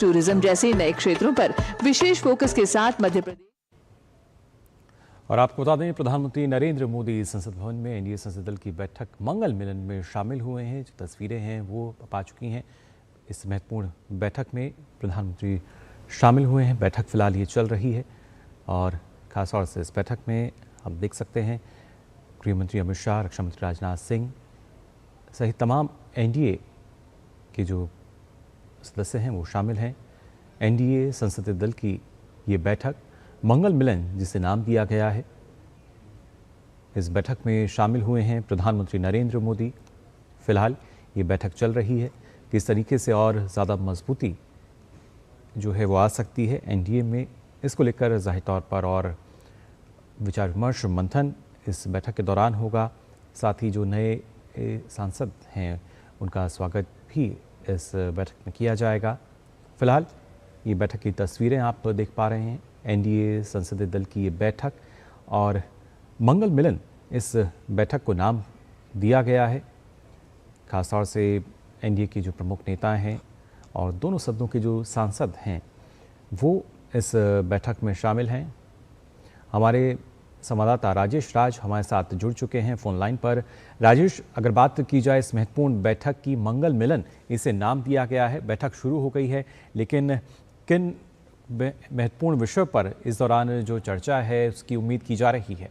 Tourism जैसे नए क्षेत्रों पर विशेष फोकस के साथ मध्य प्रदेश। और आपको बता दें, प्रधानमंत्री नरेंद्र मोदी संसद भवन में एनडीए संसदीय दल की बैठक मंगल मिलन में शामिल हुए हैं। जो तस्वीरें हैं वो पा चुकी हैं। इस महत्वपूर्ण बैठक में प्रधानमंत्री शामिल हुए हैं। बैठक फिलहाल ये चल रही है और खासतौर से इस बैठक में हम देख सकते हैं गृह मंत्री अमित शाह, रक्षा मंत्री राजनाथ सिंह सहित तमाम एनडीए के जो सदस्य हैं वो शामिल हैं। एनडीए संसदीय दल की ये बैठक मंगल मिलन जिसे नाम दिया गया है, इस बैठक में शामिल हुए हैं प्रधानमंत्री नरेंद्र मोदी। फिलहाल ये बैठक चल रही है। किस तरीके से और ज़्यादा मजबूती जो है वो आ सकती है एनडीए में, इसको लेकर जाहिर तौर पर और विचार विमर्श मंथन इस बैठक के दौरान होगा। साथ ही जो नए सांसद हैं उनका स्वागत भी इस बैठक में किया जाएगा। फिलहाल ये बैठक की तस्वीरें आप देख पा रहे हैं। एनडीए संसदीय दल की ये बैठक और मंगल मिलन इस बैठक को नाम दिया गया है। खासतौर से एनडीए के जो प्रमुख नेता हैं और दोनों सदनों के जो सांसद हैं वो इस बैठक में शामिल हैं। हमारे संवाददाता राजेश राज हमारे साथ जुड़ चुके हैं फ़ोन लाइन पर। राजेश, अगर बात की जाए इस महत्वपूर्ण बैठक की, मंगल मिलन इसे नाम दिया गया है, बैठक शुरू हो गई है, लेकिन किन महत्वपूर्ण विषय पर इस दौरान जो चर्चा है उसकी उम्मीद की जा रही है?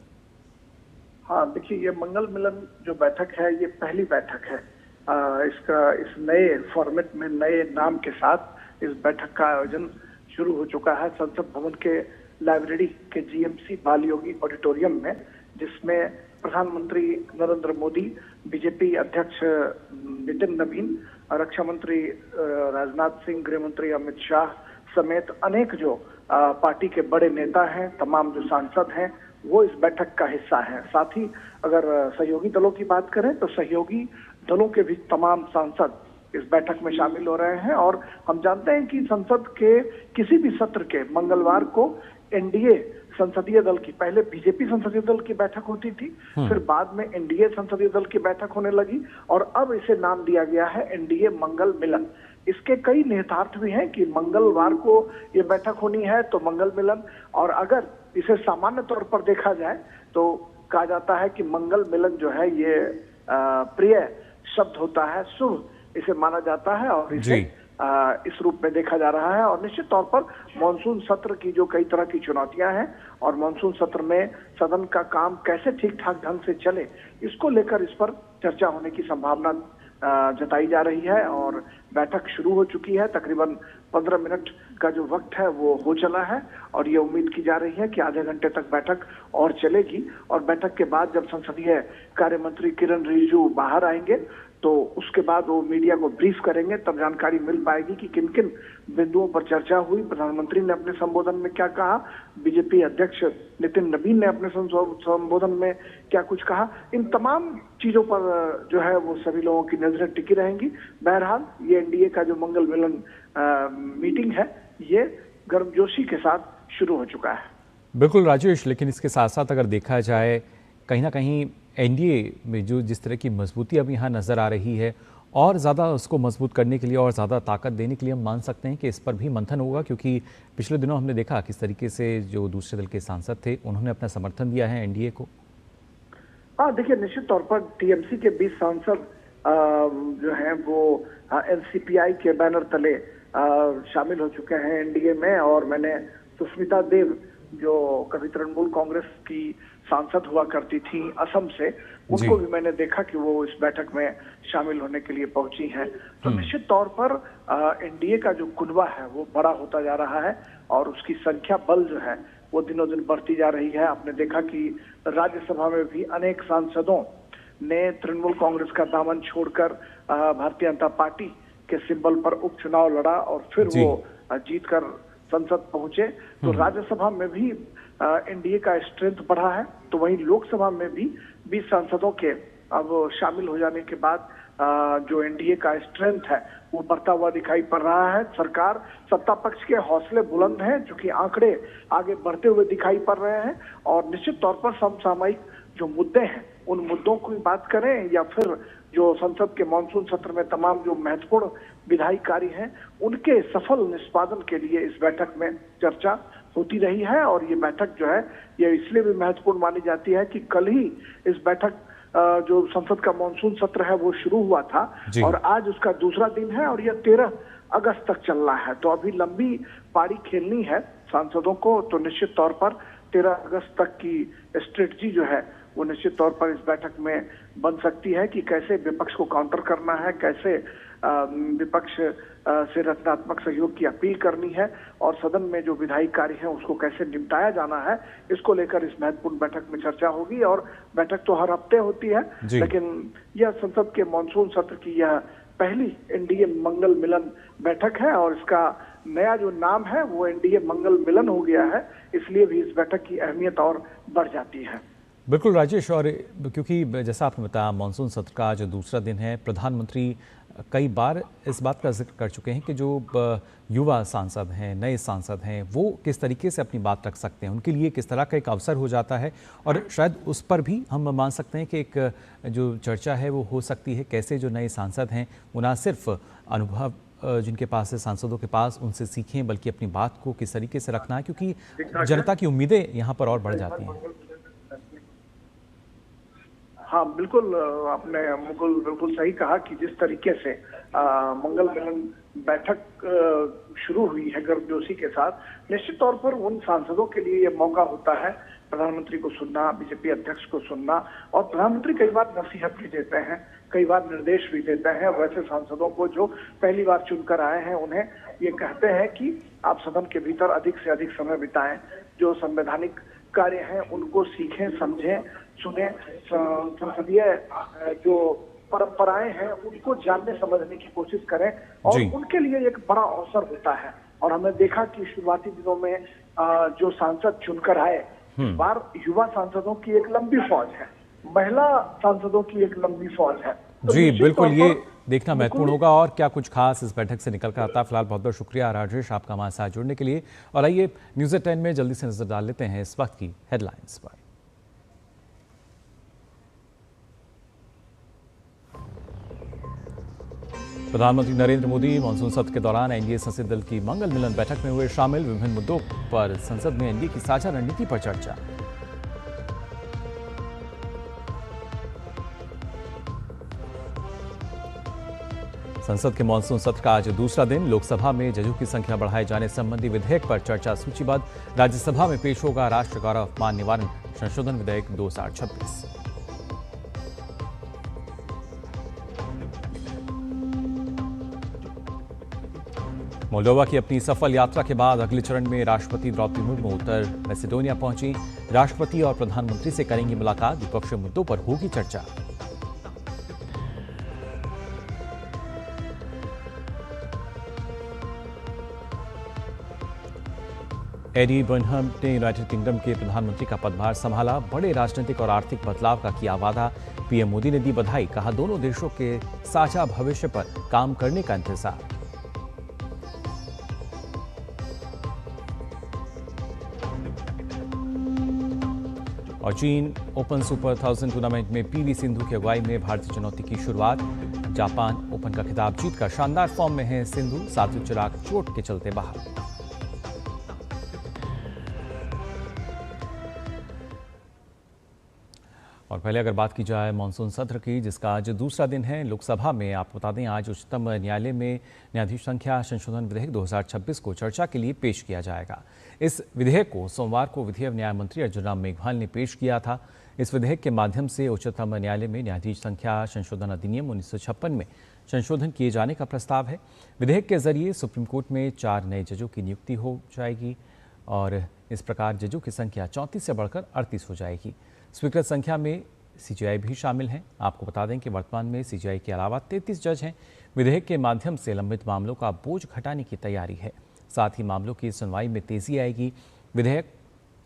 हाँ, देखिए, ये मंगल मिलन जो बैठक है ये पहली बैठक है। इसका इस नए फॉर्मेट में नए नाम के साथ इस बैठक का आयोजन शुरू हो चुका है संसद भवन के लाइब्रेरी के जीएमसी बाल योगी ऑडिटोरियम में, जिसमें प्रधानमंत्री नरेंद्र मोदी, बीजेपी अध्यक्ष नितिन नवीन, रक्षा मंत्री राजनाथ सिंह, गृह मंत्री अमित शाह समेत अनेक जो पार्टी के बड़े नेता हैं, तमाम जो सांसद हैं वो इस बैठक का हिस्सा हैं। साथ ही अगर सहयोगी दलों की बात करें तो सहयोगी दलों के भी तमाम सांसद इस बैठक में शामिल हो रहे हैं। और हम जानते हैं कि संसद के किसी भी सत्र के मंगलवार को एनडीए संसदीय दल की, पहले बीजेपी संसदीय दल की बैठक होती थी, फिर बाद में एनडीए संसदीय दल की बैठक होने लगी और अब इसे नाम दिया गया है एनडीए मंगल मिलन। इसके कई निहितार्थ भी हैं कि मंगलवार को ये बैठक होनी है तो मंगल मिलन, और अगर इसे सामान्य तौर पर देखा जाए तो कहा जाता है कि मंगल मिलन जो है ये प्रिय शब्द होता है, शुभ इसे माना जाता है और इसे इस रूप में देखा जा रहा है। और निश्चित तौर पर मॉनसून सत्र की जो कई तरह की चुनौतियां हैं और मॉनसून सत्र में सदन का काम कैसे ठीक ठाक ढंग से चले, इसको लेकर इस पर चर्चा होने की संभावना जताई जा रही है। और बैठक शुरू हो चुकी है। तकरीबन 15 मिनट का जो वक्त है वो हो चला है और ये उम्मीद की जा रही है कि आधे घंटे तक बैठक और चलेगी। और बैठक के बाद जब संसदीय कार्य मंत्री किरण रिजिजू बाहर आएंगे तो उसके बाद वो मीडिया को ब्रीफ करेंगे, तब जानकारी मिल पाएगी कि किन किन बिंदुओं पर चर्चा हुई। प्रधानमंत्री ने अपने संबोधन में क्या कहा, बीजेपी अध्यक्ष नितिन नवीन ने अपने संबोधन में क्या कुछ कहा, इन तमाम चीजों पर जो है वो सभी लोगों की नजरें टिकी रहेंगी। बहरहाल ये एनडीए का जो मंगल मिलन मीटिंग है ये गर्मजोशी के साथ शुरू हो चुका है। बिल्कुल राजेश, लेकिन इसके साथ साथ अगर देखा जाए कहीं ना कहीं एनडीए में जो जिस तरह की मजबूती अब यहाँ नज़र आ रही है और ज़्यादा उसको मजबूत करने के लिए और ज़्यादा ताकत देने के लिए हम मान सकते हैं कि इस पर भी मंथन होगा, क्योंकि पिछले दिनों हमने देखा किस तरीके से जो दूसरे दल के सांसद थे उन्होंने अपना समर्थन दिया है एनडीए को। हाँ, देखिए, निश्चित तौर पर टीएमसी के 20 सांसद जो हैं वो एनसीपीआई के बैनर तले शामिल हो चुके हैं एनडीए में। और मैंने सुष्मिता देव जो कभी तृणमूल कांग्रेस की सांसद हुआ करती थी असम से, उनको भी मैंने देखा कि वो इस बैठक में शामिल होने के लिए पहुंची हैं। तो निश्चित तौर पर एनडीए का जो कुनबा है वो बड़ा होता जा रहा है और उसकी संख्या बल जो है वो दिनों दिन बढ़ती जा रही है। आपने देखा कि राज्यसभा में भी अनेक सांसदों ने तृणमूल कांग्रेस का दामन छोड़कर भारतीय जनता पार्टी के सिंबल पर उपचुनाव लड़ा और फिर वो जीतकर संसद पहुंचे। तो राज्यसभा में भी एनडीए का स्ट्रेंथ बढ़ा है, तो वहीं लोकसभा में भी 20 सांसदों के अब शामिल हो जाने के बाद जो एनडीए का स्ट्रेंथ है वो बढ़ता हुआ दिखाई पड़ रहा है। सरकार, सत्ता पक्ष के हौसले बुलंद हैं, चूंकि आंकड़े आगे बढ़ते हुए दिखाई पड़ रहे हैं। और निश्चित तौर पर समसामयिक जो मुद्दे हैं उन मुद्दों की बात करें या फिर जो संसद के मानसून सत्र में तमाम जो महत्वपूर्ण विधायी कार्य हैं उनके सफल निष्पादन के लिए इस बैठक में चर्चा होती रही है। और ये बैठक जो है ये इसलिए भी महत्वपूर्ण मानी जाती है कि कल ही इस बैठक जो संसद का मानसून सत्र है वो शुरू हुआ था और आज उसका दूसरा दिन है और यह 13 अगस्त तक चलना है। तो अभी लंबी पारी खेलनी है सांसदों को, तो निश्चित तौर पर 13 अगस्त तक की स्ट्रेटजी जो है वो निश्चित तौर पर इस बैठक में बन सकती है कि कैसे विपक्ष को काउंटर करना है, कैसे विपक्ष से रचनात्मक सहयोग की अपील करनी है और सदन में जो विधायी कार्य है उसको कैसे निपटाया जाना है, इसको लेकर इस महत्वपूर्ण बैठक में चर्चा होगी। और बैठक तो हर हफ्ते होती है, लेकिन यह संसद के मानसून सत्र की यह पहली एनडीए मंगल मिलन बैठक है और इसका नया जो नाम है वो एनडीए मंगल मिलन हो गया है, इसलिए भी इस बैठक की अहमियत और बढ़ जाती है। बिल्कुल राजेश, और क्योंकि जैसा आपने बताया मानसून सत्र का आज दूसरा दिन है, प्रधानमंत्री कई बार इस बात का जिक्र कर चुके हैं कि जो युवा सांसद हैं, नए सांसद हैं, वो किस तरीके से अपनी बात रख सकते हैं, उनके लिए किस तरह का एक अवसर हो जाता है और शायद उस पर भी हम मान सकते हैं कि एक जो चर्चा है वो हो सकती है, कैसे जो नए सांसद हैं वो ना सिर्फ अनुभव जिनके पास है सांसदों के पास उनसे सीखें, बल्कि अपनी बात को किस तरीके से रखना है, क्योंकि जनता की उम्मीदें यहाँ पर और बढ़ जाती हैं। हाँ बिल्कुल, आपने मुकुल बिल्कुल सही कहा कि जिस तरीके से मंगल मिलन बैठक शुरू हुई है गर्मजोशी के साथ, निश्चित तौर पर उन सांसदों के लिए ये मौका होता है प्रधानमंत्री को सुनना, बीजेपी अध्यक्ष को सुनना। और प्रधानमंत्री कई बार नसीहत भी देते हैं, कई बार निर्देश भी देते हैं। वैसे सांसदों को जो पहली बार चुनकर आए हैं उन्हें ये कहते हैं कि आप सदन के भीतर अधिक से अधिक समय बिताएं, जो संवैधानिक कार्य हैं उनको सीखें, समझें, सुने, संसदीय जो परंपराएं हैं उनको जानने समझने की कोशिश करें और उनके लिए एक बड़ा अवसर होता है। और हमने देखा कि शुरुआती दिनों में जो सांसद चुनकर आए, इस बार युवा सांसदों की एक लंबी फौज है, महिला सांसदों की एक लंबी फौज है। तो जी बिल्कुल, ये देखना महत्वपूर्ण होगा और क्या कुछ खास इस बैठक से निकल कर आता है। फिलहाल बहुत बहुत शुक्रिया राजेश आपका हमारे साथ जुड़ने के लिए। और आइए न्यूज़ 10 में जल्दी से नजर डाल लेते हैं इस वक्त की हेडलाइंस पर। प्रधानमंत्री नरेंद्र मोदी मानसून सत्र के दौरान एनडीए संसदीय दल की मंगल मिलन बैठक में हुए शामिल। विभिन्न मुद्दों पर संसद में एनडीए की साझा रणनीति पर चर्चा। संसद के मानसून सत्र का आज दूसरा दिन, लोकसभा में जजों की संख्या बढ़ाए जाने संबंधी विधेयक पर चर्चा सूचीबद्ध। राज्यसभा में पेश होगा राष्ट्र गौरव अपमान निवारण संशोधन विधेयक 2026। मोल्डोवा की अपनी सफल यात्रा के बाद अगले चरण में राष्ट्रपति द्रौपदी मुर्मू उत्तर मैसेडोनिया पहुंची। राष्ट्रपति और प्रधानमंत्री से करेंगी मुलाकात, द्विपक्षीय मुद्दों पर होगी चर्चा। एडी बर्नहम ने यूनाइटेड किंगडम के प्रधानमंत्री का पदभार संभाला। बड़े राजनीतिक और आर्थिक बदलाव का किया वादा, पीएम मोदी ने दी बधाई, कहा दोनों देशों के साझा भविष्य पर काम करने का इंतजार। और चीन ओपन सुपर 1000 टूर्नामेंट में पीवी सिंधु की अगुवाई में भारतीय चुनौती की शुरुआत। जापान ओपन का खिताब जीतकर शानदार फॉर्म में है सिंधु, सात्विक चिराग चोट के चलते बाहर। और पहले अगर बात की जाए मानसून सत्र की, जिसका आज दूसरा दिन है, लोकसभा में आपको बता दें आज उच्चतम न्यायालय में न्यायाधीश संख्या संशोधन विधेयक 2026 को चर्चा के लिए पेश किया जाएगा। इस विधेयक को सोमवार को विधि एवं न्याय मंत्री अर्जुन राम मेघवाल ने पेश किया था। इस विधेयक के माध्यम से उच्चतम न्यायालय में न्यायाधीश संख्या संशोधन अधिनियम 1956 में संशोधन किए जाने का प्रस्ताव है। विधेयक के जरिए सुप्रीम कोर्ट में 4 नए जजों की नियुक्ति हो जाएगी और इस प्रकार जजों की संख्या 34 से बढ़कर 38 हो जाएगी। स्वीकृत संख्या में सीजेआई भी शामिल हैं। आपको बता दें कि वर्तमान में सीजेआई के अलावा 33 जज हैं। विधेयक के माध्यम से लंबित मामलों का बोझ घटाने की तैयारी है, साथ ही मामलों की सुनवाई में तेजी आएगी। विधेयक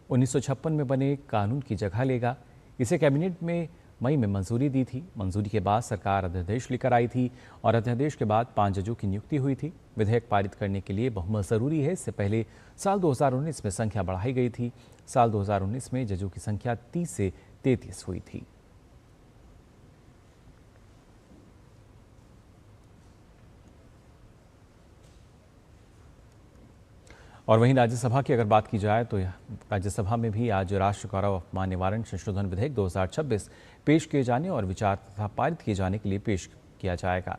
1956 में बने कानून की जगह लेगा। इसे कैबिनेट में मई में मंजूरी दी थी। मंजूरी के बाद सरकार अध्यादेश लेकर आई थी और अध्यादेश के बाद 5 जजों की नियुक्ति हुई थी। विधेयक पारित करने के लिए बहुमत जरूरी है। इससे पहले साल 2019 में संख्या बढ़ाई गई थी। साल 2019 में जजों की संख्या 30 से 33 हुई थी। और वहीं राज्यसभा की अगर बात की जाए तो राज्यसभा में भी आज राष्ट्र गौरव अपमान निवारण संशोधन विधेयक 2026 पेश किए जाने और विचार तथा पारित किए जाने के लिए पेश किया जाएगा।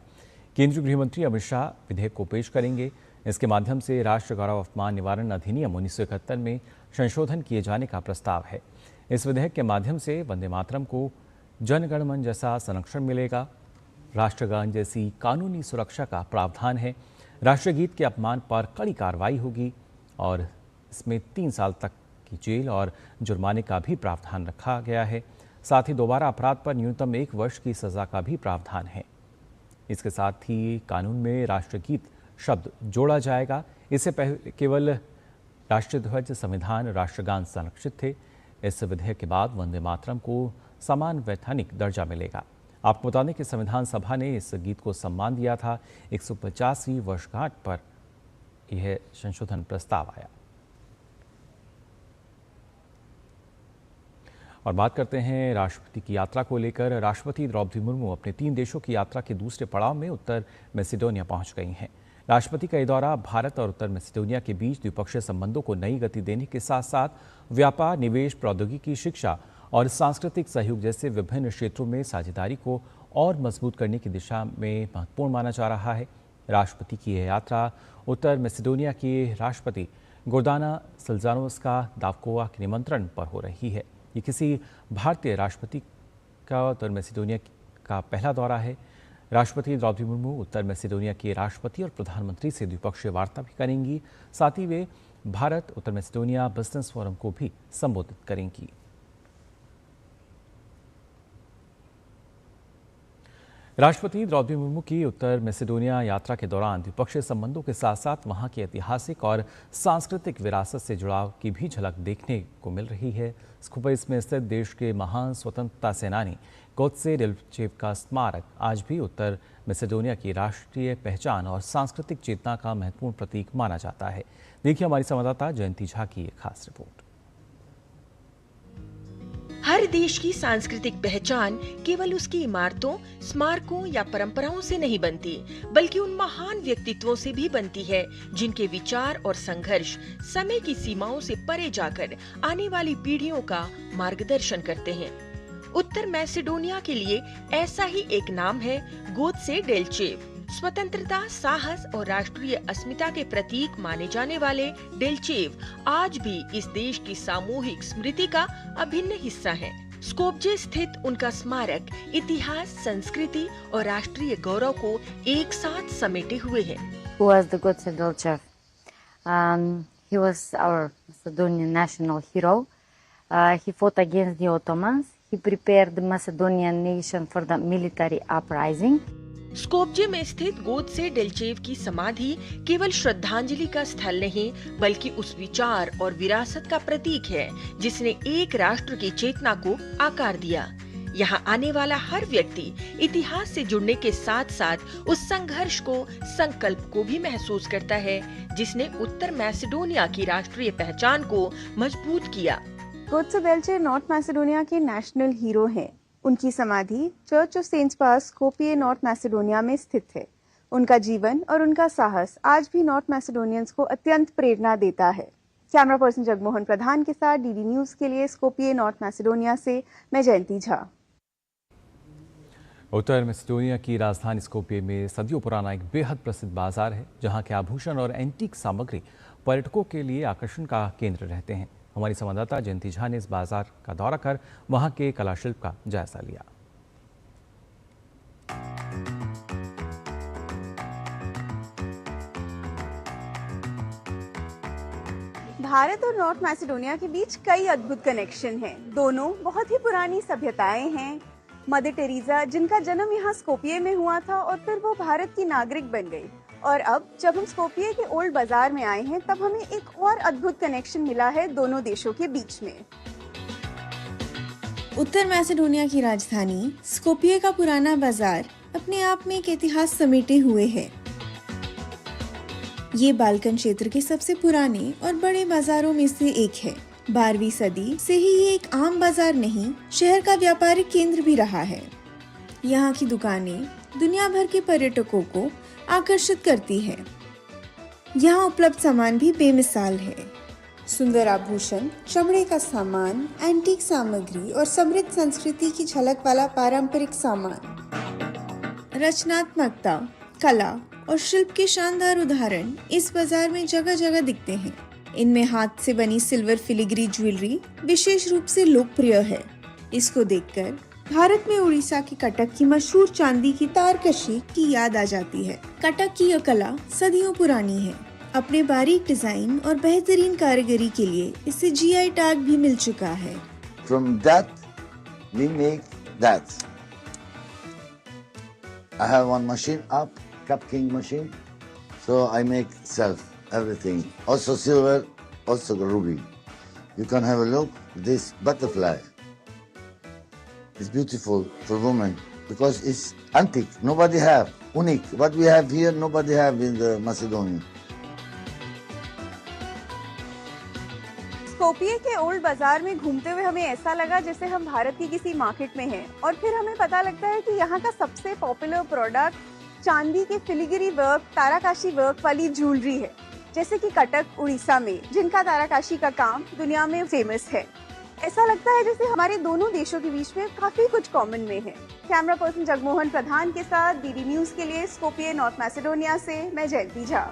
केंद्रीय गृह मंत्री अमित शाह विधेयक को पेश करेंगे। इसके माध्यम से राष्ट्र गौरव अपमान निवारण अधिनियम 1971 में संशोधन किए जाने का प्रस्ताव है। इस विधेयक के माध्यम से वंदे मातरम को जन गण मन जैसा संरक्षण मिलेगा। राष्ट्रगान जैसी कानूनी सुरक्षा का प्रावधान है। राष्ट्रगीत के अपमान पर कड़ी कार्रवाई होगी और इसमें 3 साल तक की जेल और जुर्माने का भी प्रावधान रखा गया है। साथ ही दोबारा अपराध पर न्यूनतम 1 वर्ष की सजा का भी प्रावधान है। इसके साथ ही कानून में राष्ट्रगीत शब्द जोड़ा जाएगा। इससे पहले केवल राष्ट्रीय ध्वज, संविधान, राष्ट्रगान संरक्षित थे। इस विधेयक के बाद वंदे मातरम को समान वैधानिक दर्जा मिलेगा। आपको बता दें कि संविधान सभा ने इस गीत को सम्मान दिया था। 150वीं वर्षगांठ पर यह संशोधन प्रस्ताव आया। और बात करते हैं राष्ट्रपति की यात्रा को लेकर। राष्ट्रपति द्रौपदी मुर्मू अपने 3 देशों की यात्रा के दूसरे पड़ाव में उत्तर मैसेडोनिया पहुंच गई हैं। राष्ट्रपति का यह दौरा भारत और उत्तर मैसेडोनिया के बीच द्विपक्षीय संबंधों को नई गति देने के साथ साथ व्यापार, निवेश, प्रौद्योगिकी, शिक्षा और सांस्कृतिक सहयोग जैसे विभिन्न क्षेत्रों में साझेदारी को और मजबूत करने की दिशा में महत्वपूर्ण माना जा रहा है। राष्ट्रपति की यह यात्रा उत्तर मैसेडोनिया के राष्ट्रपति गोर्दाना सिल्जानोव्स्का दावकोवा के निमंत्रण पर हो रही है। ये किसी भारतीय राष्ट्रपति का उत्तर मैसेडोनिया का पहला दौरा है। राष्ट्रपति द्रौपदी मुर्मू उत्तर मैसेडोनिया के राष्ट्रपति और प्रधानमंत्री से द्विपक्षीय वार्ता भी करेंगी। साथ ही वे भारत उत्तर मैसेडोनिया बिजनेस फोरम को भी संबोधित करेंगी। राष्ट्रपति द्रौपदी मुर्मू की उत्तर मैसेडोनिया यात्रा के दौरान द्विपक्षीय संबंधों के साथ साथ वहां की ऐतिहासिक और सांस्कृतिक विरासत से जुड़ाव की भी झलक देखने को मिल रही है। स्कुपेस में स्थित देश के महान स्वतंत्रता सेनानी गोत्से डेल्चेव का स्मारक आज भी उत्तर मैसेडोनिया की राष्ट्रीय पहचान और सांस्कृतिक चेतना का महत्वपूर्ण प्रतीक माना जाता है। देखिए हमारी संवाददाता जयंती झा की एक खास रिपोर्ट। हर देश की सांस्कृतिक पहचान केवल उसकी इमारतों, स्मारकों या परंपराओं से नहीं बनती, बल्कि उन महान व्यक्तित्वों से भी बनती है जिनके विचार और संघर्ष समय की सीमाओं से परे जाकर आने वाली पीढ़ियों का मार्गदर्शन करते हैं। उत्तर मैसेडोनिया के लिए ऐसा ही एक नाम है गोत्से डेल्चेव। स्वतंत्रता, साहस और राष्ट्रीय अस्मिता के प्रतीक माने जाने वाले डेल्चेव आज भी इस देश की सामूहिक स्मृति का अभिन्न हिस्सा है। स्कोप्जे स्थित उनका स्मारक इतिहास, संस्कृति और राष्ट्रीय गौरव को एक साथ समेटे हुए है। Who was the Gotse Delchev? He was our Macedonian national hero. He fought against the Ottomans. He prepared the Macedonian nation for the military uprising. Skopje में स्थित गोत्से डेल्चेव की समाधि केवल श्रद्धांजलि का स्थल नहीं, बल्कि उस विचार और विरासत का प्रतीक है जिसने एक राष्ट्र की चेतना को आकार दिया। यहाँ आने वाला हर व्यक्ति इतिहास से जुड़ने के साथ साथ उस संघर्ष को, संकल्प को भी महसूस करता है जिसने उत्तर मैसेडोनिया की राष्ट्रीय पहचान को मजबूत किया। गोत्से डेल्चेव नॉर्थ मैसेडोनिया के नेशनल हीरो हैं। उनकी समाधि चर्च ऑफ सेंट्स पास, स्कोपिये, नॉर्थ मैसेडोनिया में स्थित है। उनका जीवन और उनका साहस आज भी नॉर्थ मैसेडोनियंस को अत्यंत प्रेरणा देता है। कैमरा पर्सन जगमोहन प्रधान के साथ डीडी न्यूज के लिए स्कोपिये, नॉर्थ मैसेडोनिया से मैं जयंती झा। उत्तर मैसेडोनिया की राजधानी स्कोपिये में सदियों पुराना एक बेहद प्रसिद्ध बाजार है, जहां के आभूषण और एंटीक सामग्री पर्यटकों के लिए आकर्षण का केंद्र रहते हैं। हमारी संवाददाता जयंती झा ने इस बाजार का दौरा कर वहां के कला शिल्प का जायजा लिया। भारत और नॉर्थ मैसेडोनिया के बीच कई अद्भुत कनेक्शन हैं। दोनों बहुत ही पुरानी सभ्यताएं हैं। मदर टेरेसा, जिनका जन्म यहाँ स्कोपिये में हुआ था और फिर वो भारत की नागरिक बन गई, और अब जब हम स्कोपिये के ओल्ड बाजार में आए हैं तब हमें एक और अद्भुत कनेक्शन मिला है दोनों देशों के बीच में। उत्तर मैसेडोनिया की राजधानी स्कोपिये का पुराना बाजार अपने आप में एक इतिहास समेटे हुए है। ये बाल्कन क्षेत्र के सबसे पुराने और बड़े बाजारों में से एक है। 12वीं सदी से ही ये एक आम बाजार नहीं, शहर का व्यापारिक केंद्र भी रहा है। यहाँ की दुकानें दुनिया भर के पर्यटकों को आकर्षित करती है। यहाँ उपलब्ध सामान भी बेमिसाल है। सुंदर आभूषण, चमड़े का सामान, एंटीक सामग्री और समृद्ध संस्कृति की झलक वाला पारंपरिक सामान। रचनात्मकता, कला और शिल्प के शानदार उदाहरण इस बाजार में जगह जगह दिखते हैं। इनमें हाथ से बनी सिल्वर फिलिग्री ज्वेलरी विशेष रूप से लोकप्रिय है। इसको देखकर भारत में उड़ीसा की कटक की मशहूर चांदी की तारकशी की याद आ जाती है। कटक की यह कला सदियों पुरानी है। अपने बारीक डिजाइन और बेहतरीन कारीगरी के लिए इसे GI टैग भी मिल चुका है। From that, we make that. I have one machine up, Cup King machine, so I make self everything. Also silver, also ruby. You can have a look. This butterfly. It's beautiful for women because it's antique. Nobody have unique. What we have here, nobody have in the Macedonia. Skopje के old बाजार में घूमते हुए हमें ऐसा लगा जैसे हम भारत की किसी मार्केट में हैं और फिर हमें पता लगता है कि यहाँ का सबसे पॉपुलर प्रोडक्ट चांदी के फिलिग्री वर्क, ताराकाशी वर्क वाली ज्वेलरी है, जैसे कि कटक उड़ीसा में जिनका ताराकाशी का काम दुनिया में फेमस है। ऐसा लगता है जैसे हमारे दोनों देशों के बीच में काफी कुछ कॉमन में है। कैमरा पर्सन जगमोहन प्रधान के साथ DD न्यूज के लिए स्कोपिये, नॉर्थ मैसेडोनिया से मैं जयंती झा।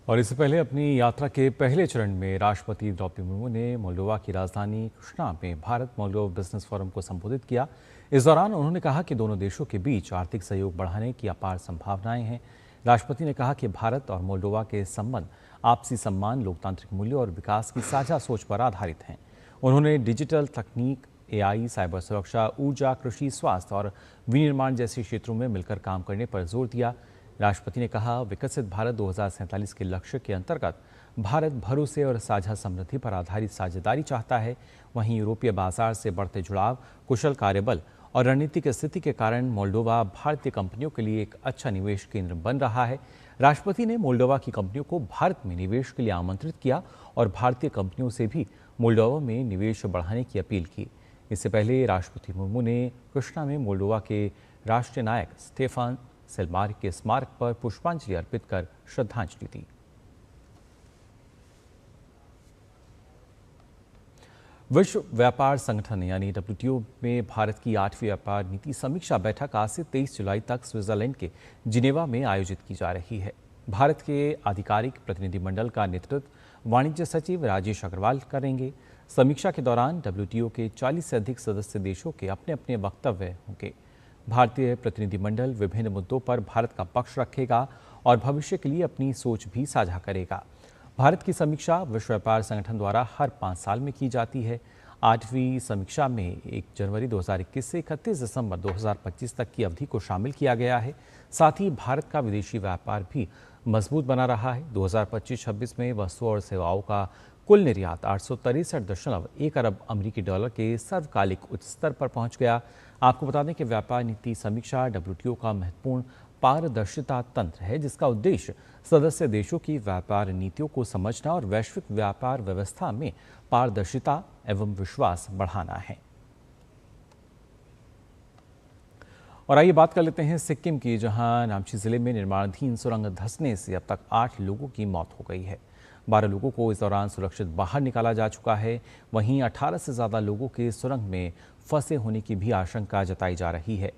और इससे पहले अपनी यात्रा के पहले चरण में राष्ट्रपति द्रौपदी मुर्मू ने मोल्डोवा की राजधानी कृष्णा में भारत मोल्डोवा बिजनेस फोरम को संबोधित किया। इस दौरान उन्होंने कहा कि दोनों देशों के बीच आर्थिक सहयोग बढ़ाने की अपार संभावनाएं हैं। राष्ट्रपति ने कहा कि भारत और मोल्डोवा के संबंध आपसी सम्मान, लोकतांत्रिक मूल्यों और विकास की साझा सोच पर आधारित हैं। उन्होंने डिजिटल तकनीक, AI, साइबर सुरक्षा, ऊर्जा, कृषि, स्वास्थ्य और विनिर्माण जैसे क्षेत्रों में मिलकर काम करने पर जोर दिया। राष्ट्रपति ने कहा, विकसित भारत 2047 के लक्ष्य के अंतर्गत भारत भरोसे और साझा समृद्धि पर आधारित साझेदारी चाहता है। वहीं यूरोपीय बाजार से बढ़ते जुड़ाव, कुशल कार्यबल और रणनीतिक स्थिति के कारण मोल्डोवा भारतीय कंपनियों के लिए एक अच्छा निवेश केंद्र बन रहा है। राष्ट्रपति ने मोल्डोवा की कंपनियों को भारत में निवेश के लिए आमंत्रित किया और भारतीय कंपनियों से भी मोल्डोवा में निवेश बढ़ाने की अपील की। इससे पहले राष्ट्रपति मुर्मू ने कृष्णा में मोल्डोवा के राष्ट्रीय नायक स्टेफान सेलमार्क के स्मारक पर पुष्पांजलि अर्पित कर श्रद्धांजलि दी। विश्व व्यापार संगठन यानी WTO में भारत की 8वीं व्यापार नीति समीक्षा बैठक आज से 23 जुलाई तक स्विट्जरलैंड के जिनेवा में आयोजित की जा रही है। भारत के आधिकारिक प्रतिनिधिमंडल का नेतृत्व वाणिज्य सचिव राजेश अग्रवाल करेंगे। समीक्षा के दौरान WTO के 40 से अधिक सदस्य देशों के अपने अपने वक्तव्य होंगे। भारतीय प्रतिनिधिमंडल विभिन्न मुद्दों पर भारत का पक्ष रखेगा और भविष्य के लिए अपनी सोच भी साझा करेगा। भारत की समीक्षा विश्व व्यापार संगठन द्वारा हर 5 साल में की जाती है। 8वीं समीक्षा में 1 जनवरी 2021 से 31 दिसंबर 2025 तक की अवधि को शामिल किया गया है। साथ ही भारत का विदेशी व्यापार भी मजबूत बना रहा है। 2025-26 में वस्तुओं और सेवाओं का कुल निर्यात 863.1 अरब अमेरिकी डॉलर के सर्वकालिक उच्च स्तर पर पहुंच गया। आपको बता दें कि व्यापार नीति समीक्षा WTO का महत्वपूर्ण पारदर्शिता तंत्र है, जिसका उद्देश्य सदस्य देशों की व्यापार नीतियों को समझना और वैश्विक व्यापार व्यवस्था में पारदर्शिता एवं विश्वास बढ़ाना है। और आइए बात कर लेते हैं सिक्किम की, जहां नामची जिले में निर्माणाधीन सुरंग धंसने से अब तक 8 लोगों की मौत हो गई है। 12 लोगों को इस दौरान सुरक्षित बाहर निकाला जा चुका है। वहीं 18 से ज़्यादा लोगों के सुरंग में फंसे होने की भी आशंका जताई जा रही है।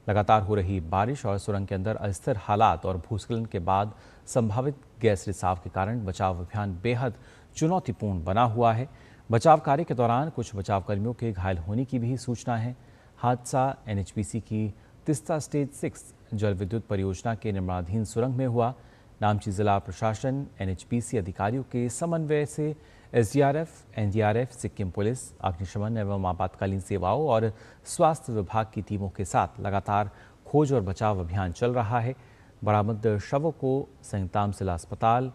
लगातार हो रही बारिश और सुरंग के अंदर अस्थिर हालात और भूस्खलन के बाद संभावित गैस रिसाव के कारण बचाव अभियान बेहद चुनौतीपूर्ण बना हुआ है। बचाव कार्य के दौरान कुछ बचाव कर्मियों के घायल होने की भी सूचना है। हादसा NHPC की तिस्ता स्टेज 6 जल विद्युत परियोजना के निर्माणाधीन सुरंग में हुआ। नामची जिला प्रशासन NHPC अधिकारियों के समन्वय से SDRF, NDRF, सिक्किम पुलिस, अग्निशमन एवं आपातकालीन सेवाओं और स्वास्थ्य विभाग की टीमों के साथ लगातार खोज और बचाव अभियान चल रहा है। बरामद शवों को संगताम जिला अस्पताल,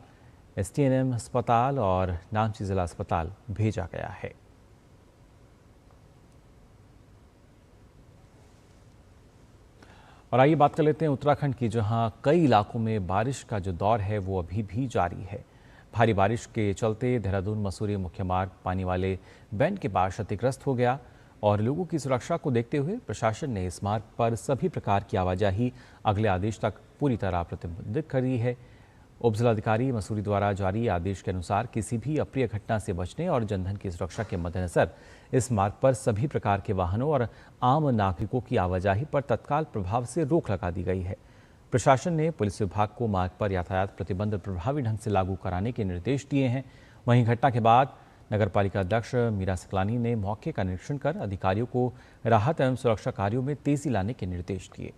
STNM अस्पताल और नामची जिला अस्पताल भेजा गया है। और आइए बात कर लेते हैं उत्तराखंड की, जहां कई इलाकों में बारिश का जो दौर है वो अभी भी जारी है। भारी बारिश के चलते देहरादून मसूरी मुख्य मार्ग पानी वाले बैंड के पास क्षतिग्रस्त हो गया। और लोगों की सुरक्षा को देखते हुए प्रशासन ने इस मार्ग पर सभी प्रकार की आवाजाही अगले आदेश तक पूरी तरह प्रतिबंधित कर दी है। उप जिलाधिकारी मसूरी द्वारा जारी आदेश के अनुसार किसी भी अप्रिय घटना से बचने और जनधन की सुरक्षा के मद्देनजर इस मार्ग पर सभी प्रकार के वाहनों और आम नागरिकों की आवाजाही पर तत्काल प्रभाव से रोक लगा दी गई है। प्रशासन ने पुलिस विभाग को मार्ग पर यातायात प्रतिबंध प्रभावी ढंग से लागू कराने के निर्देश दिए हैं। वहीं घटना के बाद नगरपालिका अध्यक्ष मीरा सकलानी ने मौके का निरीक्षण कर अधिकारियों को राहत एवं सुरक्षा कार्यों में तेजी लाने के निर्देश दिए।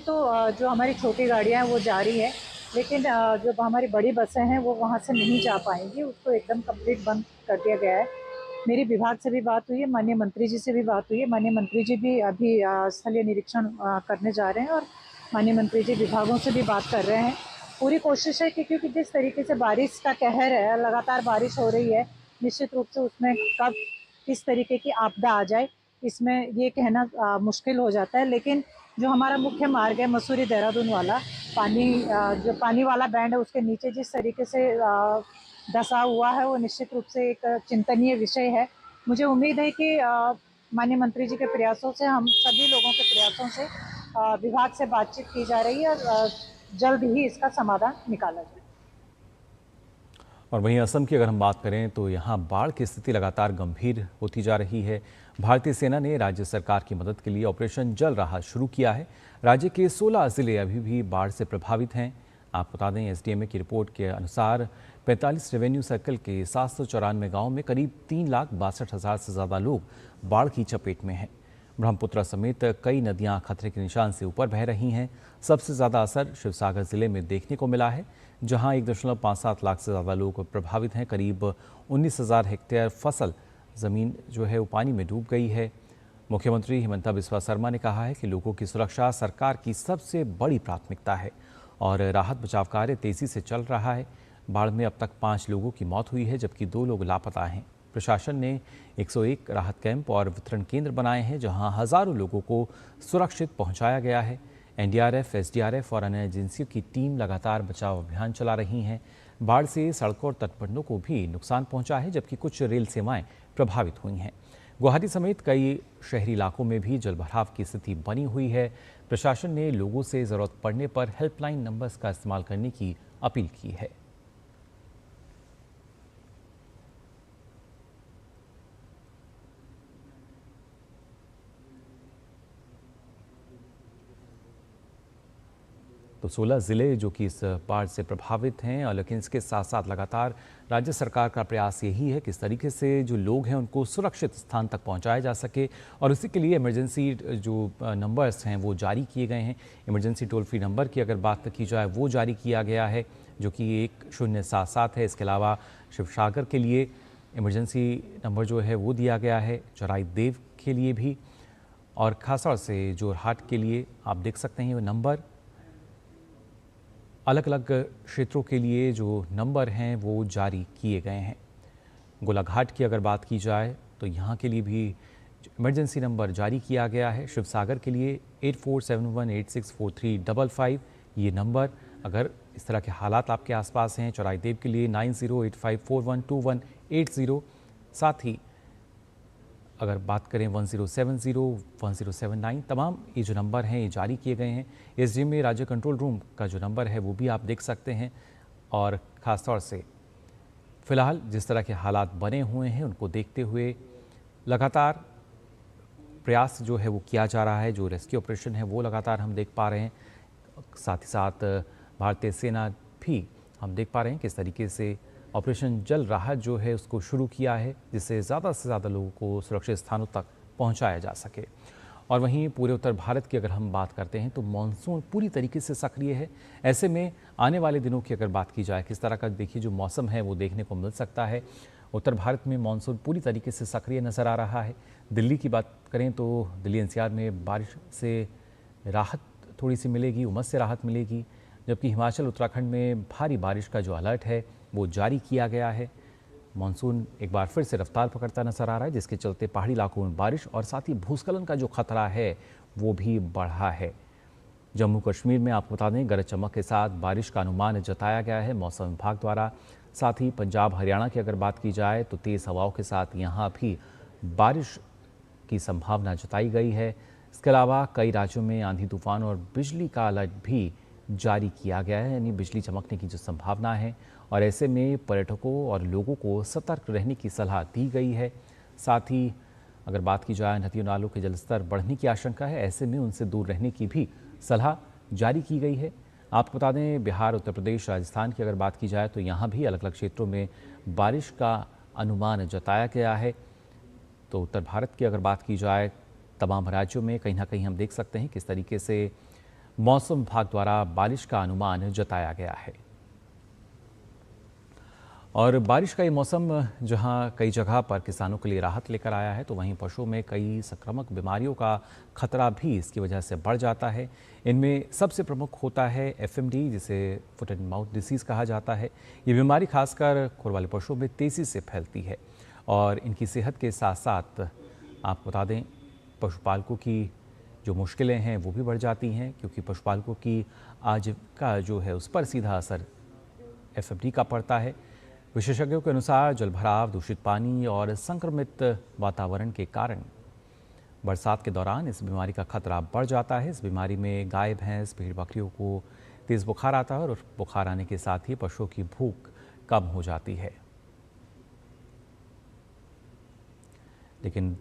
तो जो हमारी छोटी गाड़ियां हैं वो जा रही है, लेकिन जो हमारी बड़ी बसें हैं वो वहां से नहीं जा पाएंगी, उसको एकदम कंप्लीट बंद कर दिया गया है। मेरी विभाग से भी बात हुई है, माननीय मंत्री जी से भी बात हुई है। माननीय मंत्री जी भी अभी स्थलीय निरीक्षण करने जा रहे हैं और माननीय मंत्री जी विभागों से भी बात कर रहे हैं। पूरी कोशिश है कि क्योंकि जिस तरीके से बारिश का कहर है, लगातार बारिश हो रही है, निश्चित रूप से उसमें कब किस तरीके की आपदा आ जाए इसमें ये कहना मुश्किल हो जाता है। लेकिन जो हमारा मुख्य मार्ग है मसूरी देहरादून वाला, जो पानी वाला बैंड है उसके नीचे जिस तरीके से धसा हुआ है वो निश्चित रूप से एक चिंतनीय विषय है। मुझे उम्मीद है कि माननीय मंत्री जी के प्रयासों से, हम सभी लोगों के प्रयासों से विभाग से बातचीत की जा रही है और जल्द ही इसका समाधान निकाला जाए। और वहीं असम की अगर हम बात करें तो यहाँ बाढ़ की स्थिति लगातार गंभीर होती जा रही है। भारतीय सेना ने राज्य सरकार की मदद के लिए ऑपरेशन जल राहत शुरू किया है। राज्य के 16 जिले अभी भी बाढ़ से प्रभावित हैं। आपको बता दें, एसडीएमए की रिपोर्ट के अनुसार 45 रेवेन्यू सर्कल के 794 गाँव में करीब 3,62,000 से ज़्यादा लोग बाढ़ की चपेट में हैं। ब्रह्मपुत्र समेत कई नदियां खतरे के निशान से ऊपर बह रही हैं। सबसे ज़्यादा असर शिवसागर जिले में देखने को मिला है, जहां 1.57 लाख से ज़्यादा लोग प्रभावित हैं। करीब 19,000 हेक्टेयर फसल ज़मीन जो है वो पानी में डूब गई है। मुख्यमंत्री हिमंता बिस्वा शर्मा ने कहा है कि लोगों की सुरक्षा सरकार की सबसे बड़ी प्राथमिकता है और राहत बचाव कार्य तेज़ी से चल रहा है। बाढ़ में अब तक 5 लोगों की मौत हुई है, जबकि 2 लोग लापता हैं। प्रशासन ने 101 राहत कैंप और वितरण केंद्र बनाए हैं, जहां हज़ारों लोगों को सुरक्षित पहुंचाया गया है। एनडीआरएफ, एसडीआरएफ और अन्य एजेंसियों की टीम लगातार बचाव अभियान चला रही हैं। बाढ़ से सड़कों और तटबंधों को भी नुकसान पहुंचा है, जबकि कुछ रेल सेवाएं प्रभावित हुई हैं। गुवाहाटी समेत कई शहरी इलाकों में भी जलभराव की स्थिति बनी हुई है। प्रशासन ने लोगों से ज़रूरत पड़ने पर हेल्पलाइन नंबर्स का इस्तेमाल करने की अपील की है। तो 16 ज़िले जो कि इस बाढ़ से प्रभावित हैं, लेकिन इसके साथ साथ लगातार राज्य सरकार का प्रयास यही है कि इस तरीके से जो लोग हैं उनको सुरक्षित स्थान तक पहुंचाया जा सके और इसी के लिए इमरजेंसी जो नंबर्स हैं वो जारी किए गए हैं। इमरजेंसी टोल फ्री नंबर की अगर बात की जाए वो जारी किया गया है, जो कि 1077 है। इसके अलावा शिवसागर के लिए इमरजेंसी नंबर जो है वो दिया गया है, चौराई देव के लिए भी, और खासतौर से जोरहाट के लिए आप देख सकते हैं वो नंबर। अलग अलग क्षेत्रों के लिए जो नंबर हैं वो जारी किए गए हैं। गोलाघाट की अगर बात की जाए तो यहाँ के लिए भी इमरजेंसी नंबर जारी किया गया है। शिवसागर के लिए 8471864355 ये नंबर, अगर इस तरह के हालात आपके आसपास हैं। चौराई देव के लिए 9085412180। साथ ही अगर बात करें 1070, 1079, तमाम ये जो नंबर हैं ये जारी किए गए हैं। एसडीएम में राज्य कंट्रोल रूम का जो नंबर है वो भी आप देख सकते हैं। और ख़ास तौर से फ़िलहाल जिस तरह के हालात बने हुए हैं उनको देखते हुए लगातार प्रयास जो है वो किया जा रहा है। जो रेस्क्यू ऑपरेशन है वो लगातार हम देख पा रहे हैं। साथ ही साथ भारतीय सेना भी हम देख पा रहे हैं किस तरीके से ऑपरेशन जल राहत जो है उसको शुरू किया है, जिससे ज़्यादा से ज़्यादा लोगों को सुरक्षित स्थानों तक पहुंचाया जा सके। और वहीं पूरे उत्तर भारत की अगर हम बात करते हैं तो मानसून पूरी तरीके से सक्रिय है। ऐसे में आने वाले दिनों की अगर बात की जाए किस तरह का देखिए जो मौसम है वो देखने को मिल सकता है। उत्तर भारत में मानसून पूरी तरीके से सक्रिय नज़र आ रहा है। दिल्ली की बात करें तो दिल्ली एनसीआर में बारिश से राहत थोड़ी सी मिलेगी, उमस से राहत मिलेगी, जबकि हिमाचल उत्तराखंड में भारी बारिश का जो अलर्ट है वो जारी किया गया है। मानसून एक बार फिर से रफ्तार पकड़ता नजर आ रहा है, जिसके चलते पहाड़ी इलाकों में बारिश और साथ ही भूस्खलन का जो खतरा है वो भी बढ़ा है। जम्मू कश्मीर में आपको बता दें गरज चमक के साथ बारिश का अनुमान जताया गया है मौसम विभाग द्वारा। साथ ही पंजाब हरियाणा की अगर बात की जाए तो तेज़ हवाओं के साथ यहाँ भी बारिश की संभावना जताई गई है। इसके अलावा कई राज्यों में आंधी तूफान और बिजली का अलर्ट भी जारी किया गया है, यानी बिजली चमकने की जो संभावना है, और ऐसे में पर्यटकों और लोगों को सतर्क रहने की सलाह दी गई है। साथ ही अगर बात की जाए नदियों नालों के जलस्तर बढ़ने की आशंका है, ऐसे में उनसे दूर रहने की भी सलाह जारी की गई है। आपको बता दें बिहार, उत्तर प्रदेश, राजस्थान की अगर बात की जाए तो यहाँ भी अलग अलग क्षेत्रों में बारिश का अनुमान जताया गया है। तो उत्तर भारत की अगर बात की जाए तमाम राज्यों में कहीं ना कहीं हम देख सकते हैं किस तरीके से मौसम विभाग द्वारा बारिश का अनुमान जताया गया है। और बारिश का ये मौसम जहां कई जगह पर किसानों के लिए राहत लेकर आया है, तो वहीं पशुओं में कई संक्रामक बीमारियों का खतरा भी इसकी वजह से बढ़ जाता है। इनमें सबसे प्रमुख होता है FMD, जिसे फुट एंड माउथ डिसीज़ कहा जाता है। ये बीमारी खासकर खुर वाले पशुओं में तेज़ी से फैलती है और इनकी सेहत के साथ साथ आपको बता दें पशुपालकों की जो मुश्किलें हैं वो भी बढ़ जाती हैं, क्योंकि पशुपालकों की आजीविका जो है उस पर सीधा असर FMD का पड़ता है। विशेषज्ञों के अनुसार जलभराव, दूषित पानी और संक्रमित वातावरण के कारण बरसात के दौरान इस बीमारी का खतरा बढ़ जाता है। इस बीमारी में गाय, भैंस, भेड़ बकरियों को तेज़ बुखार आता है और बुखार आने के साथ ही पशुओं की भूख कम हो जाती है। लेकिन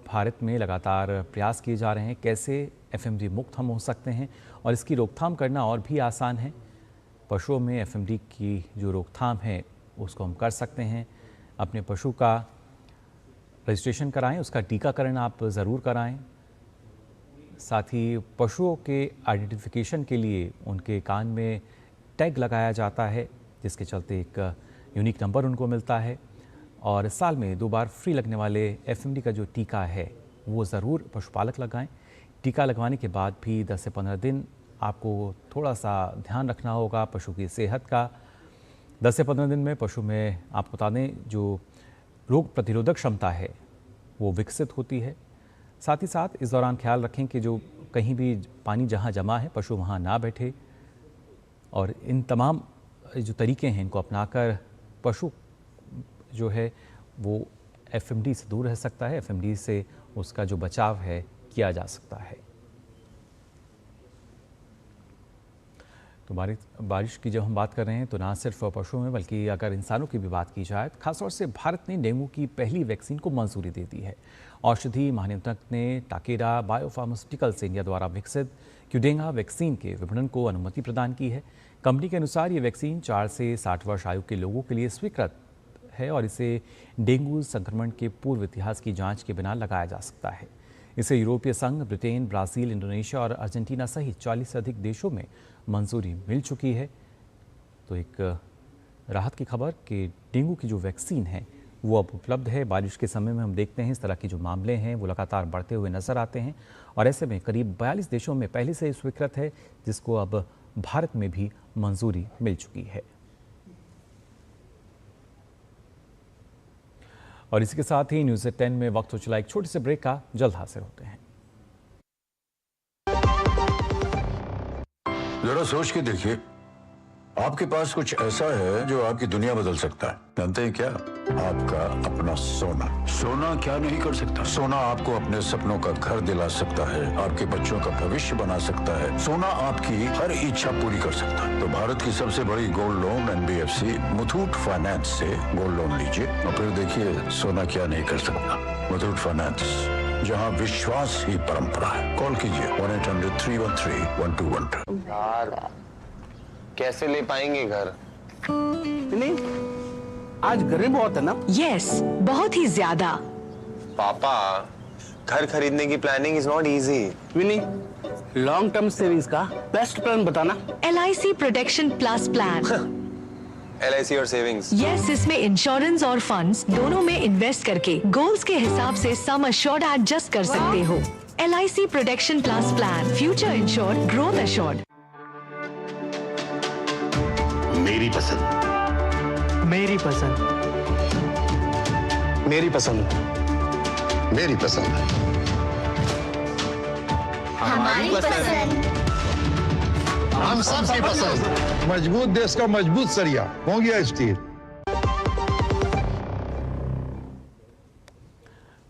भारत में लगातार प्रयास किए जा रहे हैं कैसे FMD मुक्त हम हो सकते हैं और इसकी रोकथाम करना और भी आसान है। पशुओं में FMD की जो रोकथाम है उसको हम कर सकते हैं। अपने पशु का रजिस्ट्रेशन कराएं, उसका टीकाकरण आप ज़रूर कराएं। साथ ही पशुओं के आइडेंटिफिकेशन के लिए उनके कान में टैग लगाया जाता है, जिसके चलते एक यूनिक नंबर उनको मिलता है। और साल में 2 बार फ्री लगने वाले FMD का जो टीका है वो ज़रूर पशुपालक लगाएं। टीका लगवाने के बाद भी 10 से 15 दिन आपको थोड़ा सा ध्यान रखना होगा पशु की सेहत का। 10 से 15 दिन में पशु में आपको बता दें जो रोग प्रतिरोधक क्षमता है वो विकसित होती है। साथ ही साथ इस दौरान ख्याल रखें कि जो कहीं भी पानी जहां जमा है पशु वहां ना बैठे, और इन तमाम जो तरीके हैं इनको अपनाकर पशु जो है वो FMD से दूर रह सकता है। FMD से उसका जो बचाव है किया जा सकता है। तो बारिश की जब हम बात कर रहे हैं तो ना सिर्फ पशुओं में बल्कि अगर इंसानों की भी बात की जाए, खासतौर से भारत ने डेंगू की पहली वैक्सीन को मंजूरी दे दी है। औषधि महानियंत्रक ने टाकेरा बायोफार्मास्यूटिकल्स इंडिया द्वारा विकसित क्यूडेंगा वैक्सीन के विपणन को अनुमति प्रदान की है। कंपनी के अनुसार ये वैक्सीन 4 से 60 वर्ष आयु के लोगों के लिए स्वीकृत है और इसे डेंगू संक्रमण के पूर्व इतिहास की जांच के बिना लगाया जा सकता है। इसे यूरोपीय संघ, ब्रिटेन, ब्राज़ील, इंडोनेशिया और अर्जेंटीना सहित 40 से अधिक देशों में मंजूरी मिल चुकी है। तो एक राहत की खबर कि डेंगू की जो वैक्सीन है वो अब उपलब्ध है। बारिश के समय में हम देखते हैं इस तरह के जो मामले हैं वो लगातार बढ़ते हुए नजर आते हैं और ऐसे में करीब 42 देशों में पहले से स्वीकृत है, जिसको अब भारत में भी मंजूरी मिल चुकी है। और इसी के साथ ही न्यूज़ 10 में वक्त हो चला एक छोटे से ब्रेक का। जल्द हाजिर होते हैं। जरा सोच के देखिए, आपके पास कुछ ऐसा है जो आपकी दुनिया बदल सकता है। जानते हैं क्या? आपका अपना सोना। सोना क्या नहीं कर सकता? सोना आपको अपने सपनों का घर दिला सकता है, आपके बच्चों का भविष्य बना सकता है। सोना आपकी हर इच्छा पूरी कर सकता है। तो भारत की सबसे बड़ी gold loan NBFC Muthoot finance से गोल्ड लोन लीजिए और फिर देखिए सोना क्या नहीं कर सकता। मुथूट फाइनेंस, जहां विश्वास ही परंपरा है। कॉल कीजिए 1-800-313-1212। यार कैसे ले पाएंगे घर? नहीं, आज गर्मी बहुत है ना? यस, बहुत ही ज्यादा। पापा, घर खरीदने की प्लानिंग इज नॉट इजी। विनी, लॉन्ग टर्म सेविंग्स का बेस्ट प्लान बताना। LIC protection plus plan. LIC और सेविंग्स? यस, इसमें इंश्योरेंस और फंड्स दोनों में इन्वेस्ट करके गोल्स के हिसाब से सम अश्योर्ड एडजस्ट कर सकते हो। LIC protection plus plan, future insured, growth assured. मेरी पसंद। मेरी पसंद। मेरी पसंद। मेरी पसंद। हमारी पसंद। हम सबकी पसंद। मजबूत देश का मजबूत सरिया हो गया स्टील।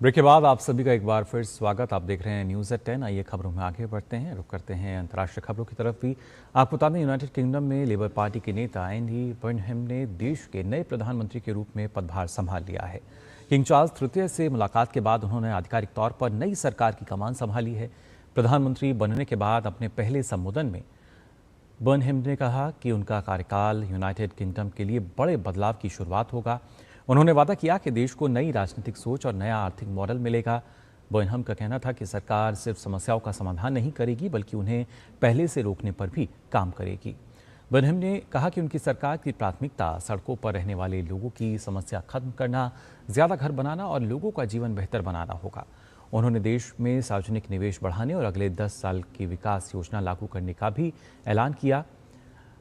ब्रेक के बाद आप सभी का एक बार फिर स्वागत। आप देख रहे हैं न्यूज़ एट 10। आइए खबरों में आगे बढ़ते हैं, रुक करते हैं अंतर्राष्ट्रीय खबरों की तरफ भी। आपको बता दें, यूनाइटेड किंगडम में लेबर पार्टी के नेता एंडी बर्नहम ने देश के नए प्रधानमंत्री के रूप में पदभार संभाल लिया है। किंग चार्ल्स तृतीय से मुलाकात के बाद उन्होंने आधिकारिक तौर पर नई सरकार की कमान संभाली है। प्रधानमंत्री बनने के बाद अपने पहले संबोधन में बर्नहम ने कहा कि उनका कार्यकाल यूनाइटेड किंगडम के लिए बड़े बदलाव की शुरुआत होगा। उन्होंने वादा किया कि देश को नई राजनीतिक सोच और नया आर्थिक मॉडल मिलेगा। बर्नहम का कहना था कि सरकार सिर्फ समस्याओं का समाधान नहीं करेगी बल्कि उन्हें पहले से रोकने पर भी काम करेगी। बर्नहम ने कहा कि उनकी सरकार की प्राथमिकता सड़कों पर रहने वाले लोगों की समस्या खत्म करना, ज़्यादा घर बनाना और लोगों का जीवन बेहतर बनाना होगा। उन्होंने देश में सार्वजनिक निवेश बढ़ाने और अगले 10 साल की विकास योजना लागू करने का भी ऐलान किया।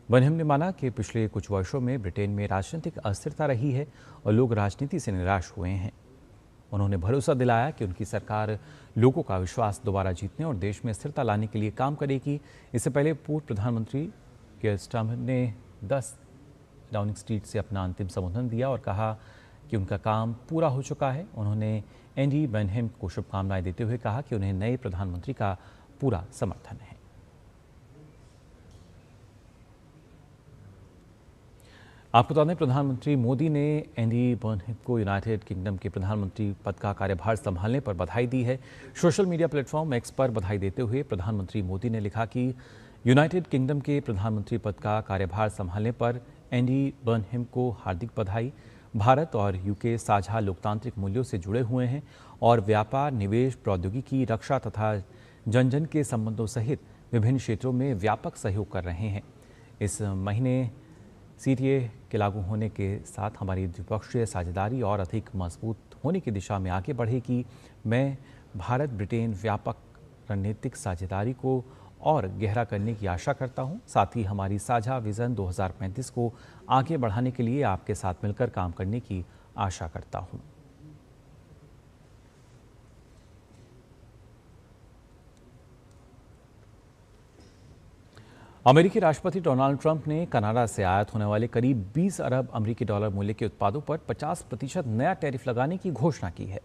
बर्नहम ने माना कि पिछले कुछ वर्षों में ब्रिटेन में राजनीतिक अस्थिरता रही है और लोग राजनीति से निराश हुए हैं। उन्होंने भरोसा दिलाया कि उनकी सरकार लोगों का विश्वास दोबारा जीतने और देश में स्थिरता लाने के लिए काम करेगी। इससे पहले पूर्व प्रधानमंत्री कीर स्टारमर ने 10 डाउनिंग स्ट्रीट से अपना अंतिम संबोधन दिया और कहा कि उनका काम पूरा हो चुका है। उन्होंने एंडी बर्नहम को शुभकामनाएं देते हुए कहा कि उन्हें नए प्रधानमंत्री का पूरा समर्थन है। आपको बता दें, प्रधानमंत्री मोदी ने एंडी बर्नहम को यूनाइटेड किंगडम के प्रधानमंत्री पद का कार्यभार संभालने पर बधाई दी है। सोशल मीडिया प्लेटफॉर्म एक्स पर बधाई देते हुए प्रधानमंत्री मोदी ने लिखा कि यूनाइटेड किंगडम के प्रधानमंत्री पद का कार्यभार संभालने पर एंडी बर्नहम को हार्दिक बधाई। भारत और यूके साझा लोकतांत्रिक मूल्यों से जुड़े हुए हैं और व्यापार, निवेश, प्रौद्योगिकी, रक्षा तथा जन जन के संबंधों सहित विभिन्न क्षेत्रों में व्यापक सहयोग कर रहे हैं। इस महीने सीटीए के लागू होने के साथ हमारी द्विपक्षीय साझेदारी और अधिक मजबूत होने की दिशा में आगे बढ़ेगी। मैं भारत ब्रिटेन व्यापक रणनीतिक साझेदारी को और गहरा करने की आशा करता हूं। साथ ही हमारी साझा विजन 2035 को आगे बढ़ाने के लिए आपके साथ मिलकर काम करने की आशा करता हूं। अमेरिकी राष्ट्रपति डोनाल्ड ट्रंप ने कनाडा से आयात होने वाले करीब 20 अरब अमेरिकी डॉलर मूल्य के उत्पादों पर 50% नया टैरिफ लगाने की घोषणा की है।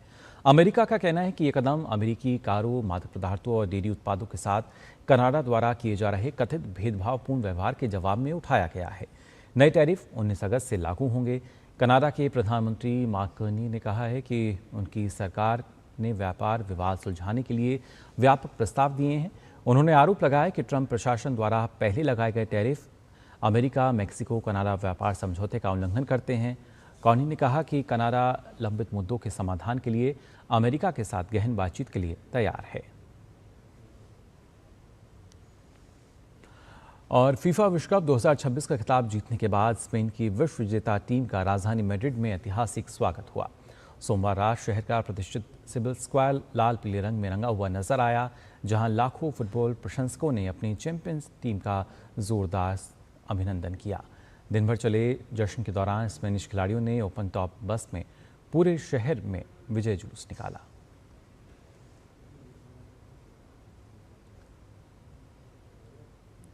अमेरिका का कहना है कि ये कदम अमेरिकी कारों, मादक पदार्थों और डेयरी उत्पादों के साथ कनाडा द्वारा किए जा रहे कथित भेदभावपूर्ण व्यवहार के जवाब में उठाया गया है। नए टैरिफ 19 अगस्त से लागू होंगे। कनाडा के प्रधानमंत्री मार्क कार्नी ने कहा है कि उनकी सरकार ने व्यापार विवाद सुलझाने के लिए व्यापक प्रस्ताव दिए हैं। उन्होंने आरोप लगाया कि ट्रंप प्रशासन द्वारा पहले लगाए गए टैरिफ अमेरिका मैक्सिको कनाडा व्यापार समझौते का उल्लंघन करते हैं। कार्नी ने कहा कि कनाडा लंबित मुद्दों के समाधान के लिए अमेरिका के साथ गहन बातचीत के लिए तैयार है। और फीफा विश्व कप 2026 का खिताब जीतने के बाद स्पेन की विश्व विजेता टीम का राजधानी मैड्रिड में ऐतिहासिक स्वागत हुआ। सोमवार रात शहर का प्रतिष्ठित सिबिल स्क्वायर लाल पीले रंग में रंगा हुआ नजर आया, जहां लाखों फुटबॉल प्रशंसकों ने अपनी चैंपियंस टीम का जोरदार अभिनंदन किया। दिन भर चले जश्न के दौरान स्पेनिश खिलाड़ियों ने ओपन टॉप बस में पूरे शहर में विजय जुलूस निकाला।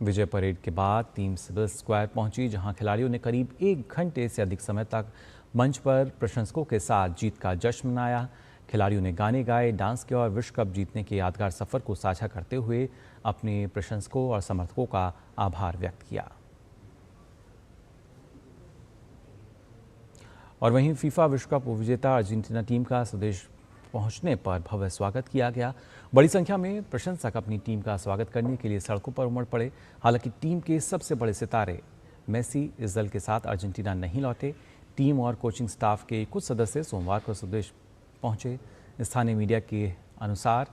विजय परेड के बाद टीम सिबिल स्क्वायर पहुंची, जहां खिलाड़ियों ने करीब 1 घंटे से अधिक समय तक मंच पर प्रशंसकों के साथ जीत का जश्न मनाया। खिलाड़ियों ने गाने गाए, डांस किया और विश्व कप जीतने के यादगार सफर को साझा करते हुए अपने प्रशंसकों और समर्थकों का आभार व्यक्त किया। और वहीं फीफा विश्व कप विजेता अर्जेंटीना टीम का स्वदेश पहुंचने पर भव्य स्वागत किया गया। बड़ी संख्या में प्रशंसक अपनी टीम का स्वागत करने के लिए सड़कों पर उमड़ पड़े। हालांकि टीम के सबसे बड़े सितारे मेसी इस दल के साथ अर्जेंटीना नहीं लौटे। टीम और कोचिंग स्टाफ के कुछ सदस्य सोमवार को स्वदेश पहुंचे। स्थानीय मीडिया के अनुसार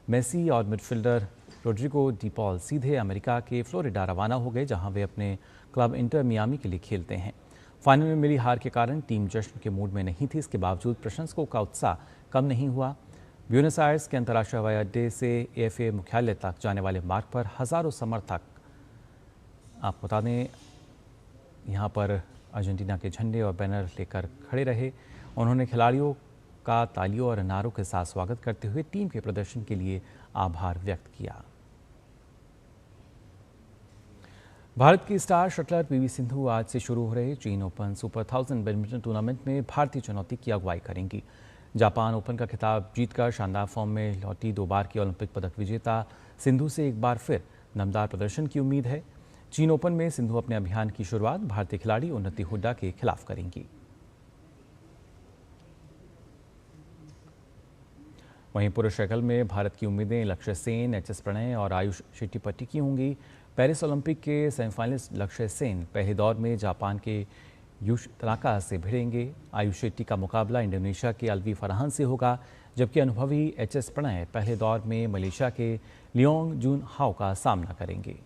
मेसी और मिडफील्डर रोड्रिगो डी पॉल सीधे अमेरिका के फ्लोरिडा रवाना हो गए, जहां वे अपने क्लब इंटर मियामी के लिए खेलते हैं। फाइनल में मिली हार के कारण टीम जश्न के मूड में नहीं थी। इसके बावजूद प्रशंसकों का उत्साह कम नहीं हुआ। ब्यूनस आयर्स के अंतर्राष्ट्रीय हवाई अड्डे से एएफए मुख्यालय तक जाने वाले मार्ग पर हजारों समर्थक, आपको बता दें, यहाँ पर अर्जेंटीना के झंडे और बैनर लेकर खड़े रहे। उन्होंने खिलाड़ियों का तालियों और नारों के साथ स्वागत करते हुए टीम के प्रदर्शन के लिए आभार व्यक्त किया। भारत की स्टार शटलर पीवी सिंधु आज से शुरू हो रहे चीन ओपन सुपर 1000 बैडमिंटन टूर्नामेंट में भारतीय चुनौती की अगुवाई करेंगी। जापान ओपन का खिताब जीतकर शानदार फॉर्म में लौटी 2 बार की ओलंपिक पदक विजेता सिंधु से एक बार फिर दमदार प्रदर्शन की उम्मीद है। चीन ओपन में सिंधु अपने अभियान की शुरुआत भारतीय खिलाड़ी उन्नति हुड्डा के खिलाफ करेंगी। वहीं पुरुष एकल में भारत की उम्मीदें लक्ष्य सेन, एच एस प्रणय और आयुष शेट्टी पर टिकी होंगी। पेरिस ओलंपिक के सेमीफाइनलिस्ट लक्ष्य सेन पहले दौर में जापान के युश तनाका से भिड़ेंगे। आयुष शेट्टी का मुकाबला इंडोनेशिया के अलवी फरहान से होगा, जबकि अनुभवी एच एस प्रणय पहले दौर में मलेशिया के लियोंग जून हाओ का सामना करेंगे।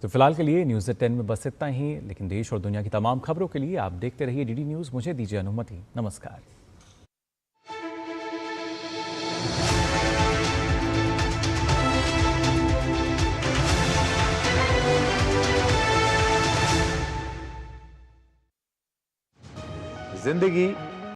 तो फिलहाल के लिए न्यूज़ एट 10 में बस इतना ही, लेकिन देश और दुनिया की तमाम खबरों के लिए आप देखते रहिए डीडी न्यूज़। मुझे दीजिए अनुमति। नमस्कार। जिंदगी